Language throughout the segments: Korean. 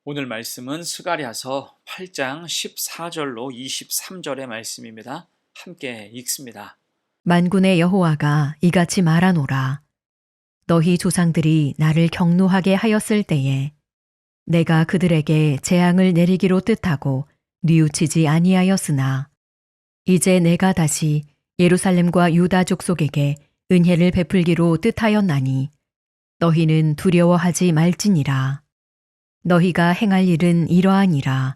오늘 말씀은 스가랴서 8장 14절로 23절의 말씀입니다. 함께 읽습니다. 만군의 여호와가 이같이 말하노라. 너희 조상들이 나를 경노하게 하였을 때에 내가 그들에게 재앙을 내리기로 뜻하고 뉘우치지 아니하였으나 이제 내가 다시 예루살렘과 유다 족속에게 은혜를 베풀기로 뜻하였나니 너희는 두려워하지 말지니라. 너희가 행할 일은 이러하니라.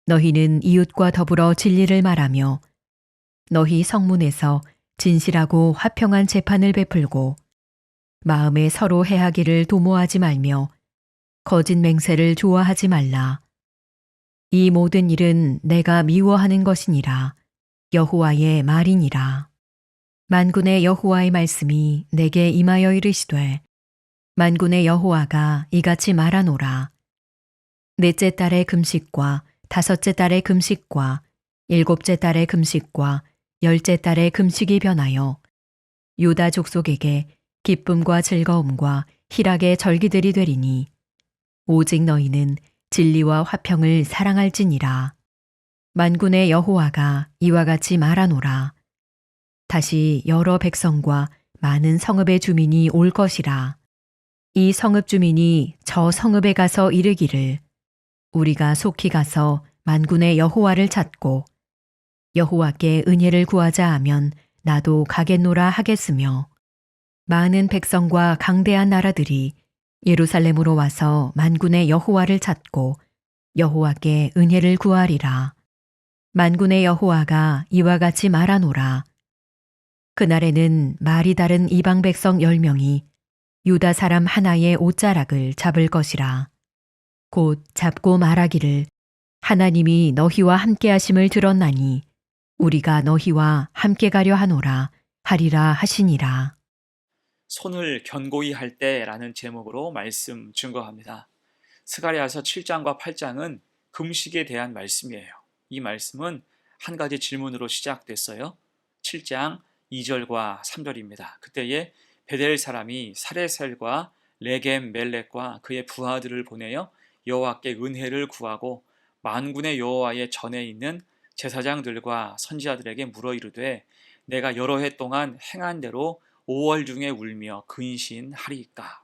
너희는 이웃과 더불어 진리를 말하며 너희 성문에서 진실하고 화평한 재판을 베풀고 마음에 서로 해하기를 도모하지 말며 거짓 맹세를 좋아하지 말라. 이 모든 일은 내가 미워하는 것이니라. 여호와의 말이니라. 만군의 여호와의 말씀이 내게 임하여 이르시되 만군의 여호와가 이같이 말하노라. 넷째 달의 금식과 다섯째 달의 금식과 일곱째 달의 금식과 열째 달의 금식이 변하여 유다 족속에게 기쁨과 즐거움과 희락의 절기들이 되리니 오직 너희는 진리와 화평을 사랑할지니라. 만군의 여호와가 이와 같이 말하노라. 다시 여러 백성과 많은 성읍의 주민이 올 것이라. 이 성읍 주민이 저 성읍에 가서 이르기를 우리가 속히 가서 만군의 여호와를 찾고 여호와께 은혜를 구하자 하면 나도 가겠노라 하겠으며 많은 백성과 강대한 나라들이 예루살렘으로 와서 만군의 여호와를 찾고 여호와께 은혜를 구하리라. 만군의 여호와가 이와 같이 말하노라. 그날에는 말이 다른 이방 백성 10명이 유다 사람 하나의 옷자락을 잡을 것이라. 곧 잡고 말하기를 하나님이 너희와 함께 하심을 들었나니 우리가 너희와 함께 가려 하노라 하리라 하시니라. 손을 견고히 할 때라는 제목으로 말씀 증거합니다. 스가랴서 7장과 8장은 금식에 대한 말씀이에요. 이 말씀은 한 가지 질문으로 시작됐어요. 7장 2절과 3절입니다. 그때에 베델 사람이 사레셀과 레겜 멜렉과 그의 부하들을 보내어 여호와께 은혜를 구하고 만군의 여호와의 전에 있는 제사장들과 선지자들에게 물어 이르되 내가 여러 해 동안 행한 대로 5월 중에 울며 근신하리이까.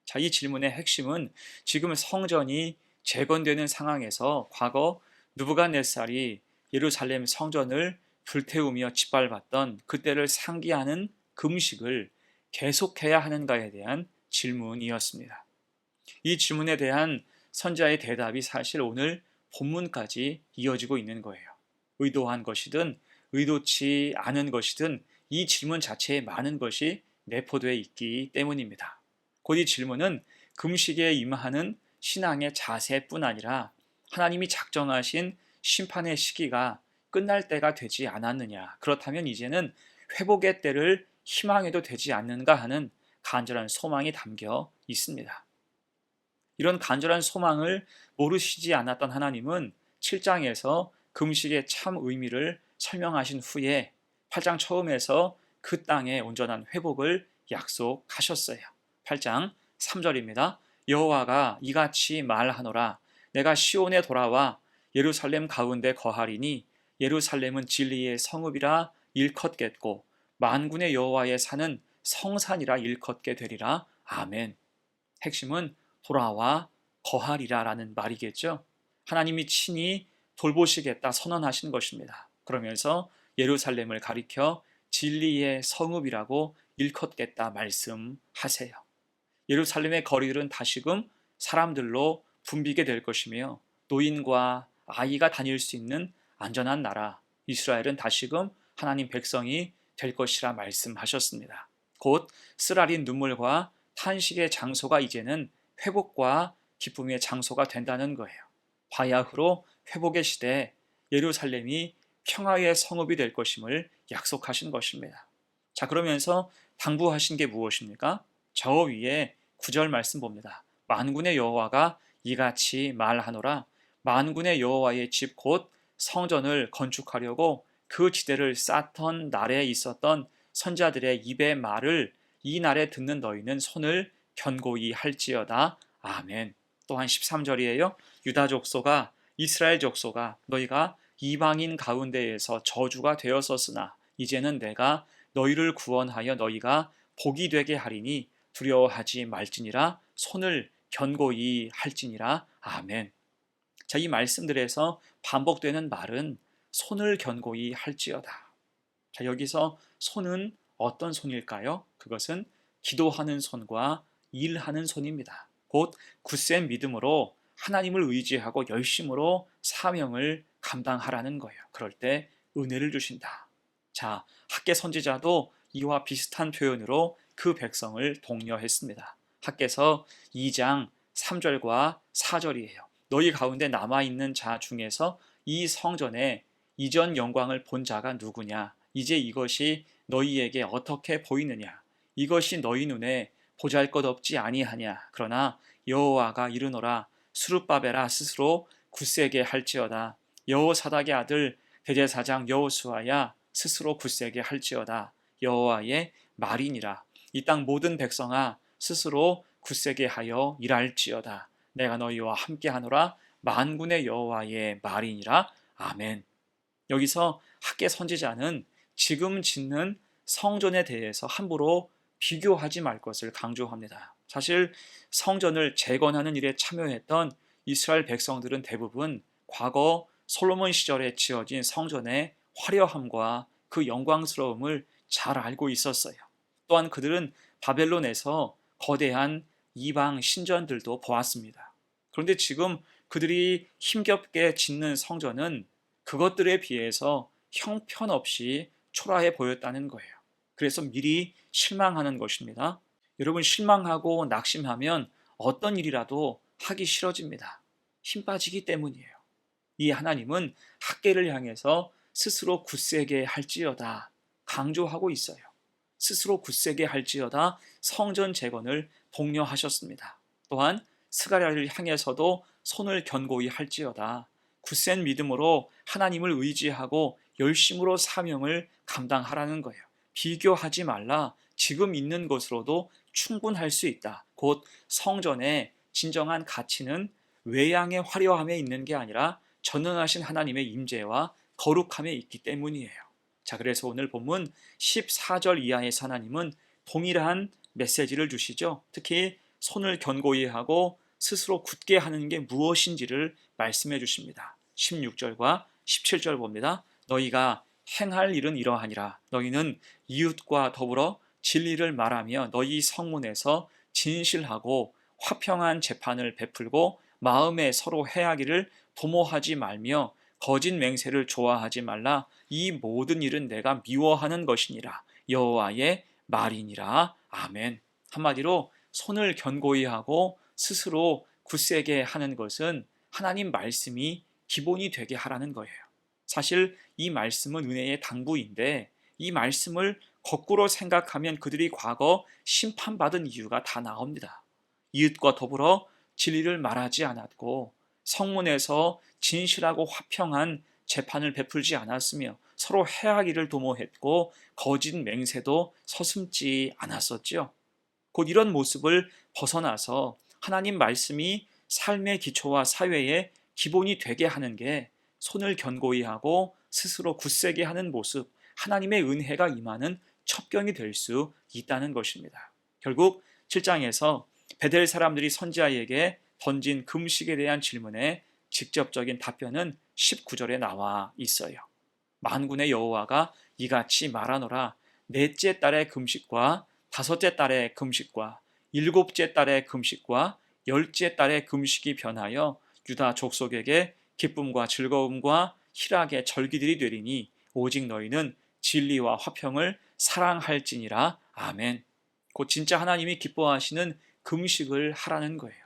자, 이 질문의 핵심은 지금 성전이 재건되는 상황에서 과거 느부갓네살이 예루살렘 성전을 불태우며 짓밟았던 그때를 상기하는 금식을 계속해야 하는가에 대한 질문이었습니다. 이 질문에 대한 선지자의 대답이 사실 오늘 본문까지 이어지고 있는 거예요. 의도한 것이든 의도치 않은 것이든 이 질문 자체에 많은 것이 내포되어 있기 때문입니다. 곧 이 질문은 금식에 임하는 신앙의 자세뿐 아니라 하나님이 작정하신 심판의 시기가 끝날 때가 되지 않았느냐, 그렇다면 이제는 회복의 때를 희망해도 되지 않는가 하는 간절한 소망이 담겨 있습니다. 이런 간절한 소망을 모르시지 않았던 하나님은 7장에서 금식의 참 의미를 설명하신 후에 8장 처음에서 그 땅의 온전한 회복을 약속하셨어요. 8장 3절입니다. 여호와가 이같이 말하노라. 내가 시온에 돌아와 예루살렘 가운데 거하리니 예루살렘은 진리의 성읍이라 일컫겠고 만군의 여호와의 산은 성산이라 일컫게 되리라. 아멘. 핵심은 돌아와 거하리라라는 말이겠죠. 하나님이 친히 돌보시겠다 선언하신 것입니다. 그러면서 예루살렘을 가리켜 진리의 성읍이라고 일컫겠다 말씀하세요. 예루살렘의 거리들은 다시금 사람들로 붐비게 될 것이며 노인과 아이가 다닐 수 있는 안전한 나라 이스라엘은 다시금 하나님 백성이 될 것이라 말씀하셨습니다. 곧 쓰라린 눈물과 탄식의 장소가 이제는 회복과 기쁨의 장소가 된다는 거예요. 바야흐로 회복의 시대에 예루살렘이 평화의 성읍이 될 것임을 약속하신 것입니다. 자, 그러면서 당부하신 게 무엇입니까? 저 위에 9절 말씀 봅니다. 만군의 여호와가 이같이 말하노라. 만군의 여호와의 집 곧 성전을 건축하려고 그 지대를 쌓던 날에 있었던 선자들의 입의 말을 이 날에 듣는 너희는 손을 견고히 할지어다. 아멘. 또한 13절이에요. 유다 족속아 이스라엘 족속아 너희가 이방인 가운데에서 저주가 되었었으나 이제는 내가 너희를 구원하여 너희가 복이 되게 하리니 두려워하지 말지니라 손을 견고히 할지니라. 아멘. 자, 이 말씀들에서 반복되는 말은 손을 견고히 할지어다. 자, 여기서 손은 어떤 손일까요? 그것은 기도하는 손과 일하는 손입니다. 곧 굳센 믿음으로 하나님을 의지하고 열심으로 사명을 감당하라는 거예요. 그럴 때 은혜를 주신다. 자, 학개 선지자도 이와 비슷한 표현으로 그 백성을 독려했습니다. 학개서 2장 3절과 4절이에요. 너희 가운데 남아있는 자 중에서 이 성전의 이전 영광을 본 자가 누구냐? 이제 이것이 너희에게 어떻게 보이느냐? 이것이 너희 눈에 보잘것없지 아니하냐? 그러나 여호와가 이르노라 스룹바벨아 스스로 굳세게 할지어다. 여호사닥의 아들 대제사장 여호수아야 스스로 굳세게 할지어다. 여호와의 말이니라. 이 땅 모든 백성아 스스로 굳세게 하여 일할지어다. 내가 너희와 함께하노라 만군의 여호와의 말이니라. 아멘. 여기서 학개 선지자는 지금 짓는 성전에 대해서 함부로 비교하지 말 것을 강조합니다. 사실 성전을 재건하는 일에 참여했던 이스라엘 백성들은 대부분 과거 솔로몬 시절에 지어진 성전의 화려함과 그 영광스러움을 잘 알고 있었어요. 또한 그들은 바벨론에서 거대한 이방 신전들도 보았습니다. 그런데 지금 그들이 힘겹게 짓는 성전은 그것들에 비해서 형편없이 초라해 보였다는 거예요. 그래서 미리 실망하는 것입니다. 여러분, 실망하고 낙심하면 어떤 일이라도 하기 싫어집니다. 힘 빠지기 때문이에요. 이 하나님은 학개를 향해서 스스로 굳세게 할지어다 강조하고 있어요. 스스로 굳세게 할지어다 성전 재건을 독려하셨습니다. 또한 스가랴를 향해서도 손을 견고히 할지어다 굳센 믿음으로 하나님을 의지하고 열심으로 사명을 감당하라는 거예요. 비교하지 말라. 지금 있는 것으로도 충분할 수 있다. 곧 성전의 진정한 가치는 외양의 화려함에 있는 게 아니라 전능하신 하나님의 임재와 거룩함에 있기 때문이에요. 자, 그래서 오늘 본문 14절 이하에서 하나님은 동일한 메시지를 주시죠. 특히 손을 견고히 하고 스스로 굳게 하는 게 무엇인지를 말씀해 주십니다. 16절과 17절 봅니다. 너희가 행할 일은 이러하니라. 너희는 이웃과 더불어 진리를 말하며 너희 성문에서 진실하고 화평한 재판을 베풀고 마음에 서로 해하기를 도모하지 말며 거짓 맹세를 좋아하지 말라. 이 모든 일은 내가 미워하는 것이니라. 여호와의 말이니라. 아멘. 한마디로 손을 견고히 하고 스스로 굳세게 하는 것은 하나님 말씀이 기본이 되게 하라는 거예요. 사실 이 말씀은 은혜의 당부인데 이 말씀을 거꾸로 생각하면 그들이 과거 심판받은 이유가 다 나옵니다. 이웃과 더불어 진리를 말하지 않았고 성문에서 진실하고 화평한 재판을 베풀지 않았으며 서로 해하기를 도모했고 거짓 맹세도 서슴지 않았었죠. 곧 이런 모습을 벗어나서 하나님 말씀이 삶의 기초와 사회의 기본이 되게 하는 게 손을 견고히 하고 스스로 굳세게 하는 모습, 하나님의 은혜가 임하는 첩경이 될 수 있다는 것입니다. 결국 7장에서 베델 사람들이 선지자에게 던진 금식에 대한 질문에 직접적인 답변은 19절에 나와 있어요. 만군의 여호와가 이같이 말하노라. 넷째 달의 금식과 다섯째 달의 금식과 일곱째 달의 금식과 열째 달의 금식이 변하여 유다 족속에게 기쁨과 즐거움과 희락의 절기들이 되리니 오직 너희는 진리와 화평을 사랑할지니라. 아멘. 곧 진짜 하나님이 기뻐하시는 금식을 하라는 거예요.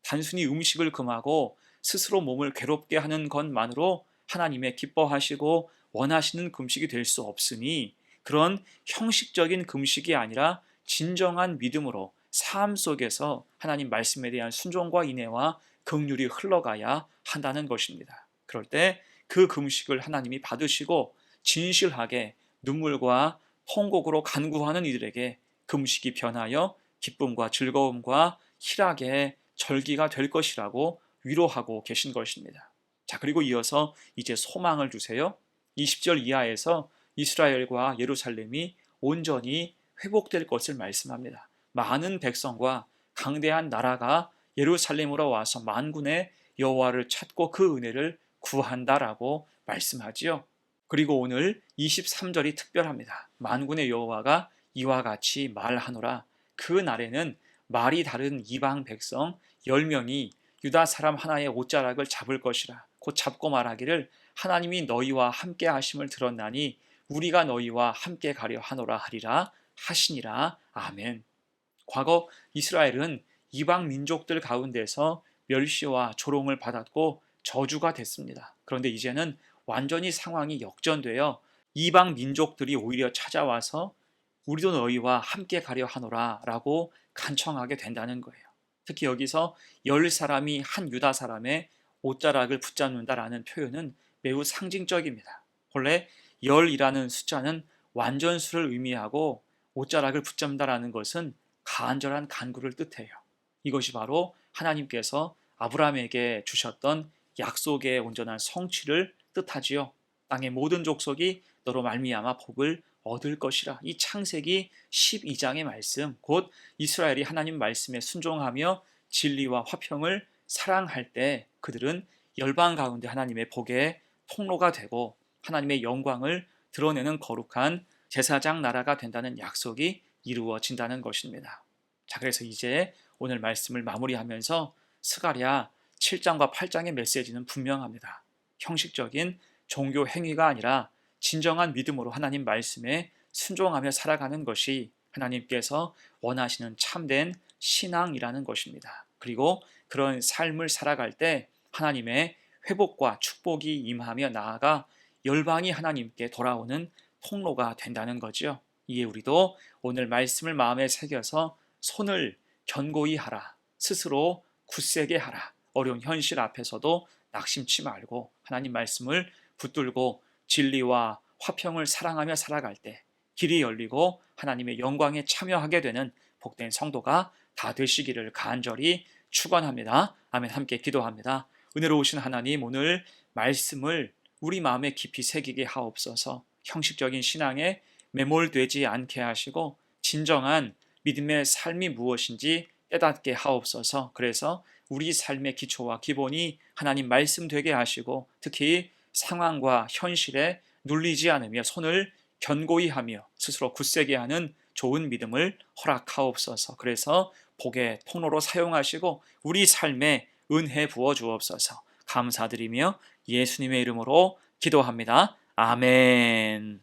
단순히 음식을 금하고 스스로 몸을 괴롭게 하는 것만으로 하나님의 기뻐하시고 원하시는 금식이 될 수 없으니 그런 형식적인 금식이 아니라 진정한 믿음으로 삶 속에서 하나님 말씀에 대한 순종과 인애와 긍휼이 흘러가야 한다는 것입니다. 그럴 때 그 금식을 하나님이 받으시고 진실하게 눈물과 통곡으로 간구하는 이들에게 금식이 변하여 기쁨과 즐거움과 희락의 절기가 될 것이라고 위로하고 계신 것입니다. 자, 그리고 이어서 이제 소망을 주세요. 20절 이하에서 이스라엘과 예루살렘이 온전히 회복될 것을 말씀합니다. 많은 백성과 강대한 나라가 예루살렘으로 와서 만군의 여호와를 찾고 그 은혜를 구한다라고 말씀하지요. 그리고 오늘 23절이 특별합니다. 만군의 여호와가 이와 같이 말하노라. 그 날에는 말이 다른 이방 백성 10명이 유다 사람 하나의 옷자락을 잡을 것이라. 곧 잡고 말하기를 하나님이 너희와 함께 하심을 들었나니 우리가 너희와 함께 가려 하노라 하리라 하시니라. 아멘. 과거 이스라엘은 이방 민족들 가운데서 멸시와 조롱을 받았고 저주가 됐습니다. 그런데 이제는 완전히 상황이 역전되어 이방 민족들이 오히려 찾아와서 우리도 너희와 함께 가려 하노라 라고 간청하게 된다는 거예요. 특히 여기서 10사람이 한 유다 사람의 옷자락을 붙잡는다라는 표현은 매우 상징적입니다. 본래 10이라는 숫자는 완전수를 의미하고 옷자락을 붙잡는다라는 것은 간절한 간구를 뜻해요. 이것이 바로 하나님께서 아브라함에게 주셨던 약속의 온전한 성취를 뜻하지요. 땅의 모든 족속이 너로 말미암아 복을 얻을 것이라. 이 창세기 12장의 말씀, 곧 이스라엘이 하나님 말씀에 순종하며 진리와 화평을 사랑할 때 그들은 열방 가운데 하나님의 복의 통로가 되고 하나님의 영광을 드러내는 거룩한 제사장 나라가 된다는 약속이 이루어진다는 것입니다. 자, 그래서 이제 오늘 말씀을 마무리하면서 스가랴 7장과 8장의 메시지는 분명합니다. 형식적인 종교 행위가 아니라 진정한 믿음으로 하나님 말씀에 순종하며 살아가는 것이 하나님께서 원하시는 참된 신앙이라는 것입니다. 그리고 그런 삶을 살아갈 때 하나님의 회복과 축복이 임하며 나아가 열방이 하나님께 돌아오는 통로가 된다는 거죠. 이에 우리도 오늘 말씀을 마음에 새겨서 손을 견고히 하라. 스스로 굳세게 하라. 어려운 현실 앞에서도 낙심치 말고 하나님 말씀을 붙들고 진리와 화평을 사랑하며 살아갈 때 길이 열리고 하나님의 영광에 참여하게 되는 복된 성도가 다 되시기를 간절히 축원합니다. 아멘. 함께 기도합니다. 은혜로우신 하나님, 오늘 말씀을 우리 마음에 깊이 새기게 하옵소서. 형식적인 신앙에 매몰되지 않게 하시고 진정한 믿음의 삶이 무엇인지 깨닫게 하옵소서. 그래서 우리 삶의 기초와 기본이 하나님 말씀 되게 하시고 특히 상황과 현실에 눌리지 않으며 손을 견고히 하며 스스로 굳세게 하는 좋은 믿음을 허락하옵소서. 그래서 복의 통로로 사용하시고 우리 삶에 은혜 부어 주옵소서. 감사드리며 예수님의 이름으로 기도합니다. 아멘.